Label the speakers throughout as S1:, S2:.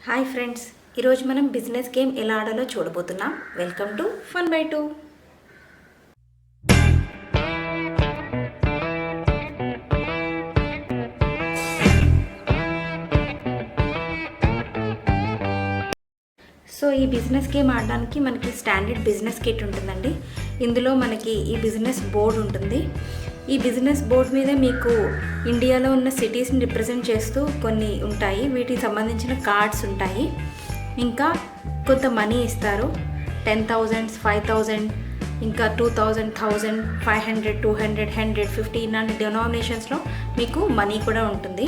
S1: Hi friends, ఈరోజు మనం business game ఎలా ఆడాలో చూడబోతున్నాం. Welcome to fun by 2. So ఈ బిజినెస్ గేమ్ ఆడడానికి మనకి స్టాండర్డ్ బిజినెస్ కిట్ ఉంటుందండి. ఇందులో మనకి ఈ బిజినెస్ బోర్డు ఉంటుంది. ఈ బిజినెస్ బోర్డు మీద మీకు ఇండియాలో ఉన్న సిటీస్ని రిప్రజెంట్ చేస్తూ కొన్ని ఉంటాయి. వీటికి సంబంధించిన కార్డ్స్ ఉంటాయి. ఇంకా కొంత మనీ ఇస్తారు. 10,000, 5,000, ఇంకా 2,000, 1,000, 500, 200, 100, 50 ఇలాంటి డినామినేషన్స్లో మీకు మనీ కూడా ఉంటుంది.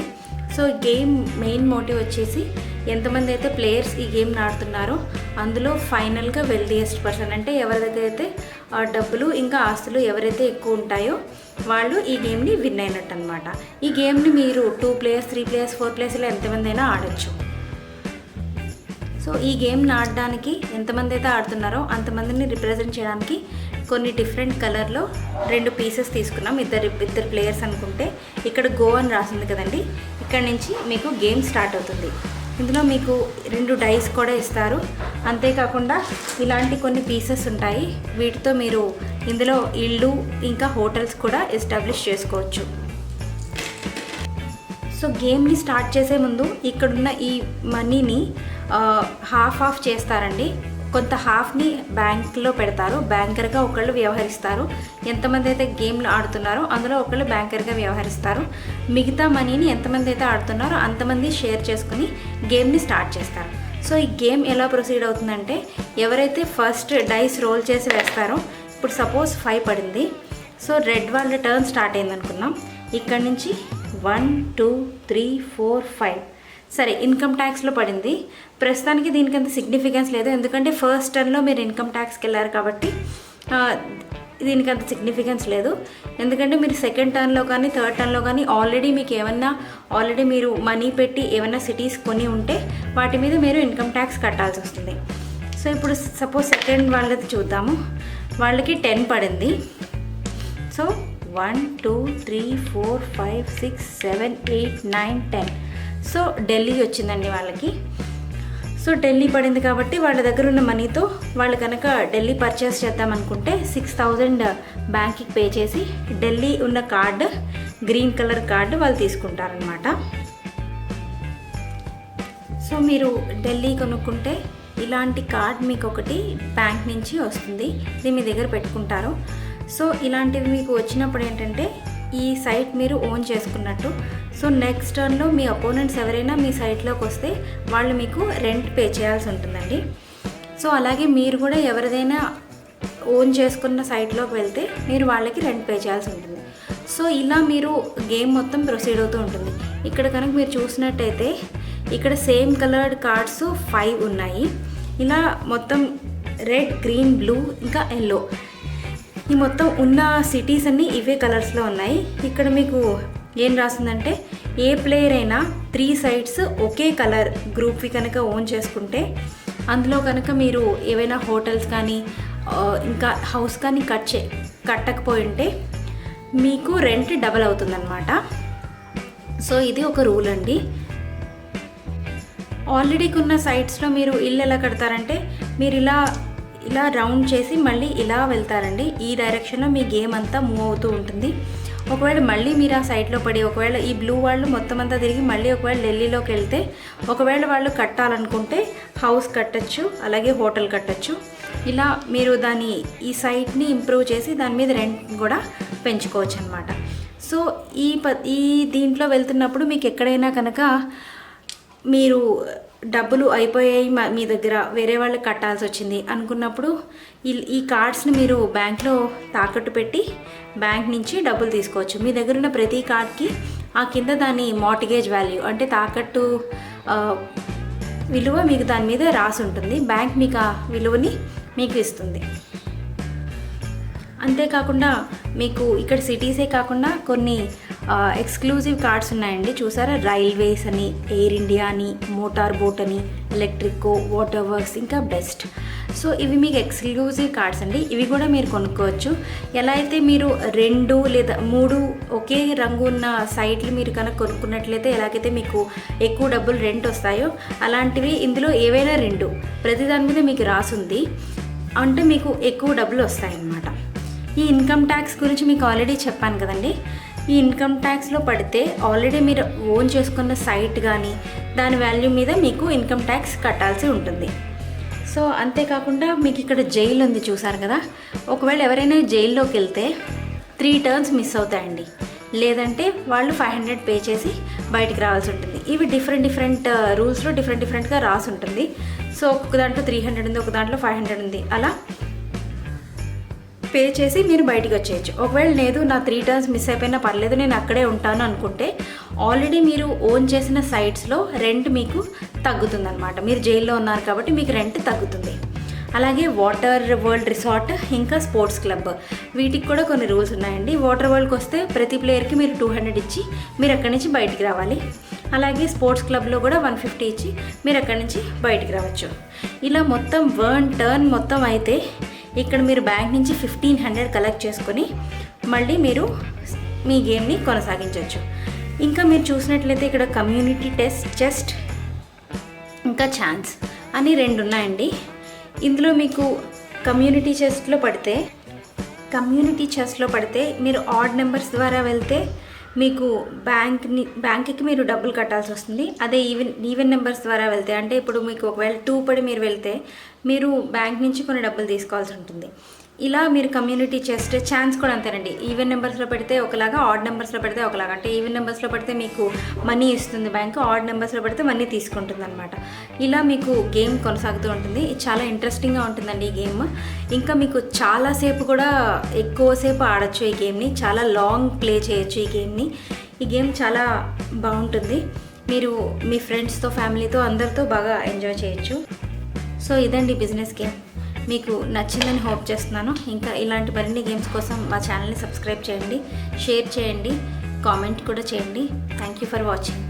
S1: సో గేమ్ మెయిన్ మోటివ్ వచ్చేసి ఎంతమంది అయితే ప్లేయర్స్ ఈ గేమ్ని ఆడుతున్నారో అందులో ఫైనల్గా వెల్దియెస్ట్ పర్సన్, అంటే ఎవరి దగ్గర అయితే డబ్బులు ఇంకా ఆస్తులు ఎవరైతే ఎక్కువ ఉంటాయో వాళ్ళు ఈ గేమ్ని విన్ అయినట్టు అనమాట. ఈ గేమ్ని మీరు 2 players, 3 players, 4 players ఇలా ఎంతమంది అయినా ఆడచ్చు. సో ఈ గేమ్ని ఆడడానికి ఎంతమంది అయితే ఆడుతున్నారో అంతమందిని రిప్రజెంట్ చేయడానికి కొన్ని డిఫరెంట్ కలర్లో 2 పీసెస్ తీసుకున్నాం. ఇద్దరు ప్లేయర్స్ అనుకుంటే ఇక్కడ గో అని రాసింది కదండి. ఇక్కడ నుంచి మీకు గేమ్ స్టార్ట్ అవుతుంది. ఇందులో మీకు 2 డైస్ కూడా ఇస్తారు. అంతేకాకుండా ఇలాంటి కొన్ని పీసెస్ ఉంటాయి. వీటితో మీరు ఇందులో ఇళ్ళు ఇంకా హోటల్స్ కూడా ఎస్టాబ్లిష్ చేసుకోవచ్చు. సో గేమ్ని స్టార్ట్ చేసే ముందు ఇక్కడున్న ఈ మనీని హాఫ్ చేస్తారండి. కొంత హాఫ్ని బ్యాంక్లో పెడతారు. బ్యాంకర్గా ఒకళ్ళు వ్యవహరిస్తారు. ఎంతమంది అయితే గేమ్లు ఆడుతున్నారో అందులో ఒకళ్ళు బ్యాంకర్గా వ్యవహరిస్తారు. మిగతా మనీని ఎంతమంది అయితే ఆడుతున్నారో అంతమంది షేర్ చేసుకుని గేమ్ని స్టార్ట్ చేస్తారు. సో ఈ గేమ్ ఎలా ప్రొసీడ్ అవుతుందంటే, ఎవరైతే ఫస్ట్ డైస్ రోల్ చేసి వేస్తారో, ఇప్పుడు సపోజ్ 5 పడింది. సో రెడ్ వాళ్ళ టర్న్ స్టార్ట్ అయింది అనుకున్నాం. ఇక్కడ నుంచి 1, 2, 3, 4, 5 సరే ఇన్కమ్ ట్యాక్స్లో పడింది. ప్రస్తుతానికి దీనికి అంత సిగ్నిఫికెన్స్ లేదు, ఎందుకంటే ఫస్ట్ టర్న్లో మీరు ఇన్కమ్ ట్యాక్స్కి వెళ్ళారు కాబట్టి దీనికి అంత సిగ్నిఫికెన్స్ లేదు. ఎందుకంటే మీరు సెకండ్ టర్న్లో కానీ థర్డ్ టర్న్లో కానీ ఆల్రెడీ మీరు మనీ పెట్టి ఏమైనా సిటీస్ కొని ఉంటే వాటి మీద మీరు ఇన్కమ్ ట్యాక్స్ కట్టాల్సి వస్తుంది. సో ఇప్పుడు సపోజ్ సెకండ్ వాళ్ళది చూద్దాము. వాళ్ళకి 10 పడింది. సో 1, 2, 3, 4, 5, 6, 7, 8, 9, 10. సో ఢిల్లీ వచ్చిందండి వాళ్ళకి. సో ఢిల్లీ పడింది కాబట్టి వాళ్ళ దగ్గర ఉన్న మనీతో వాళ్ళు కనుక ఢిల్లీ పర్చేస్ చేద్దామనుకుంటే 6,000 బ్యాంక్కి పే చేసి ఢిల్లీ ఉన్న కార్డు, గ్రీన్ కలర్ కార్డు వాళ్ళు తీసుకుంటారనమాట. సో మీరు ఢిల్లీ కొనుక్కుంటే ఇలాంటి కార్డ్ మీకు ఒకటి బ్యాంక్ నుంచి వస్తుంది. ఇది మీ దగ్గర పెట్టుకుంటారు. సో ఇలాంటివి మీకు వచ్చినప్పుడు ఏంటంటే ఈ సైట్ మీరు ఓన్ చేసుకున్నట్టు. సో నెక్స్ట్ టర్న్లో మీ అపోనెంట్స్ ఎవరైనా మీ సైట్లోకి వస్తే వాళ్ళు మీకు రెంట్ పే చేయాల్సి ఉంటుందండి. సో అలాగే మీరు కూడా ఎవరిదైనా ఓన్ చేసుకున్న సైట్లోకి వెళ్తే మీరు వాళ్ళకి రెంట్ పే చేయాల్సి ఉంటుంది. సో ఇలా మీరు గేమ్ మొత్తం ప్రొసీడ్ అవుతూ ఉంటుంది. ఇక్కడ కనుక మీరు చూసినట్టయితే ఇక్కడ సేమ్ కలర్డ్ కార్డ్స్ 5 ఉన్నాయి. ఇలా మొత్తం రెడ్, గ్రీన్, బ్లూ ఇంకా ఎల్లో ఈ మొత్తం ఉన్న సిటీస్ అన్నీ ఇవే కలర్స్లో ఉన్నాయి. ఇక్కడ మీకు ఏం రాస్తుందంటే, ఏ ప్లేయర్ అయినా 3 sides ఒకే కలర్ గ్రూప్వి కనుక ఓన్ చేసుకుంటే అందులో కనుక మీరు ఏవైనా హోటల్స్ కానీ ఇంకా హౌస్ కానీ కట్టకపోయి ఉంటే మీకు రెంట్ డబల్ అవుతుందన్నమాట. సో ఇది ఒక రూల్ అండి. ఆల్రెడీ కొన్న సైట్స్లో మీరు ఇల్లు ఎలా కడతారంటే, మీరు ఇలా రౌండ్ చేసి మళ్ళీ ఇలా వెళ్తారండి. ఈ డైరెక్షన్లో మీ గేమ్ అంతా మూవ్ అవుతూ ఉంటుంది. ఒకవేళ మళ్ళీ మీరు ఆ సైట్లో పడి ఒకవేళ ఈ బ్లూ వాళ్ళు మొత్తం అంతా తిరిగి మళ్ళీ ఒకవేళ ఢిల్లీలోకి వెళ్తే ఒకవేళ వాళ్ళు కట్టాలనుకుంటే హౌస్ కట్టచ్చు, అలాగే హోటల్ కట్టచ్చు. ఇలా మీరు ఈ సైట్ని ఇంప్రూవ్ చేసి దాని మీద రెంట్ కూడా పెంచుకోవచ్చు అనమాట. సో ఈ దీంట్లో వెళ్తున్నప్పుడు మీకు ఎక్కడైనా కనుక మీరు డబ్బులు అయిపోయాయి మీ దగ్గర, వేరే వాళ్ళకి కట్టాల్సి వచ్చింది అనుకున్నప్పుడు ఈ కార్డ్స్ని మీరు బ్యాంక్లో తాకట్టు పెట్టి బ్యాంక్ నుంచి డబ్బులు తీసుకోవచ్చు. మీ దగ్గర ఉన్న ప్రతి కార్డ్కి ఆ కింద దాని మార్టిగేజ్ వాల్యూ అంటే తాకట్టు విలువ మీకు దాని మీద రాసి ఉంటుంది. బ్యాంక్ మీకు ఆ విలువని మీకు ఇస్తుంది. అంతేకాకుండా మీకు ఇక్కడ సిటీసే కాకుండా కొన్ని ఎక్స్క్లూజివ్ కార్డ్స్ ఉన్నాయండి. చూసారా, రైల్వేస్ అని, ఎయిర్ ఇండియా అని, మోటార్ బోట్ అని, ఎలక్ట్రికో, వాటర్ వర్క్స్ ఇంకా బెస్ట్. సో ఇవి మీకు ఎక్స్క్లూజివ్ కార్డ్స్ అండి. ఇవి కూడా మీరు కొనుక్కోవచ్చు. ఎలా అయితే మీరు 2 లేదా 3 ఒకే రంగు ఉన్న సైట్లు మీరు కనుక కొనుక్కున్నట్లయితే ఎలాగైతే మీకు ఎక్కువ డబ్బులు రెంట్ వస్తాయో అలాంటివి ఇందులో ఏవైనా 2 ప్రతి దాని మీద మీకు రాసుంది అంటే మీకు ఎక్కువ డబ్బులు వస్తాయన్నమాట. ఈ ఇన్కమ్ ట్యాక్స్ గురించి మీకు ఆల్రెడీ చెప్పాను కదండి. ఈ ఇన్కమ్ ట్యాక్స్లో పడితే ఆల్రెడీ మీరు ఓన్ చేసుకున్న సైట్ కానీ దాని వాల్యూ మీద మీకు ఇన్కమ్ ట్యాక్స్ కట్టాల్సి ఉంటుంది. సో అంతేకాకుండా మీకు ఇక్కడ జైలు ఉంది చూసారు కదా. ఒకవేళ ఎవరైనా జైల్లోకి వెళ్తే 3 టర్న్స్ మిస్ అవుతాయండి. లేదంటే వాళ్ళు 500 పే చేసి బయటికి రావాల్సి ఉంటుంది. ఇవి డిఫరెంట్ రూల్స్లో డిఫరెంట్గా రాసి ఉంటుంది. సో ఒక్కొక్క దాంట్లో 300 ఉంది, ఒక దాంట్లో 500 ఉంది. అలా పే చేసి మీరు బయటికి వచ్చేయచ్చు. ఒకవేళ లేదు నా 3 టర్న్స్ మిస్ అయిపోయినా పర్లేదు నేను అక్కడే ఉంటాను అనుకుంటే ఆల్రెడీ మీరు ఓన్ చేసిన సైట్స్లో రెంట్ మీకు తగ్గుతుందన్నమాట. మీరు జైల్లో ఉన్నారు కాబట్టి మీకు రెంట్ తగ్గుతుంది. అలాగే వాటర్ వరల్డ్ రిసార్ట్ ఇంకా స్పోర్ట్స్ క్లబ్ వీటికి కూడా కొన్ని రూల్స్ ఉన్నాయండి. వాటర్ వరల్డ్కి వస్తే ప్రతి ప్లేయర్కి మీరు 200 ఇచ్చి మీరు అక్కడి నుంచి బయటికి రావాలి. అలాగే స్పోర్ట్స్ క్లబ్లో కూడా 150 ఇచ్చి మీరు అక్కడి నుంచి బయటికి రావచ్చు. ఇలా మొత్తం 1 టర్న్ మొత్తం అయితే ఇక్కడ మీరు బ్యాంక్ నుంచి 1500 కలెక్ట్ చేసుకొని మళ్ళీ మీరు మీ గేమ్ని కొనసాగించవచ్చు. ఇంకా మీరు చూసినట్లయితే ఇక్కడ కమ్యూనిటీ చెస్ట్ ఇంకా ఛాన్స్ అని 2 ఉన్నాయండి. ఇందులో మీకు కమ్యూనిటీ చెస్ట్లో పడితే మీరు ఆడ్ నెంబర్స్ ద్వారా వెళ్తే మీకు బ్యాంక్కి మీరు డబ్బులు కట్టాల్సి వస్తుంది. అదే ఈవెన్ నెంబర్స్ ద్వారా వెళ్తే అంటే ఇప్పుడు మీకు ఒకవేళ 2 పడి మీరు వెళ్తే మీరు బ్యాంక్ నుంచి కొన్ని డబ్బులు తీసుకోవాల్సి ఉంటుంది. ఇలా మీరు కమ్యూనిటీ చెస్ట్ ఛాన్స్ కూడా అంతేనండి. ఈవెన్ నెంబర్స్లో పెడితే ఒకలాగా, ఆడ్ నెంబర్స్లో పెడితే ఒకలాగా. అంటే ఈవెన్ నెంబర్స్లో పెడితే మీకు మనీ ఇస్తుంది బ్యాంకు, ఆడ్ నెంబర్స్లో పెడితే మనీ తీసుకుంటుంది అనమాట. ఇలా మీకు గేమ్ కొనసాగుతూ ఉంటుంది. చాలా ఇంట్రెస్టింగ్గా ఉంటుందండి ఈ గేమ్. ఇంకా మీకు చాలాసేపు కూడా ఎక్కువసేపు ఆడచ్చు ఈ గేమ్ని. చాలా లాంగ్ ప్లే చేయొచ్చు ఈ గేమ్ని. ఈ గేమ్ చాలా బాగుంటుంది. మీరు మీ ఫ్రెండ్స్తో ఫ్యామిలీతో అందరితో బాగా ఎంజాయ్ చేయొచ్చు. సో ఇదండి బిజినెస్ గేమ్. మీకు నచ్చిందని హోప్ చేస్తున్నాను. ఇంకా ఇలాంటి మరిన్ని గేమ్స్ కోసం మా ఛానల్ని సబ్స్క్రైబ్ చేయండి, షేర్ చేయండి, కామెంట్ కూడా చేయండి. Thank you for watching.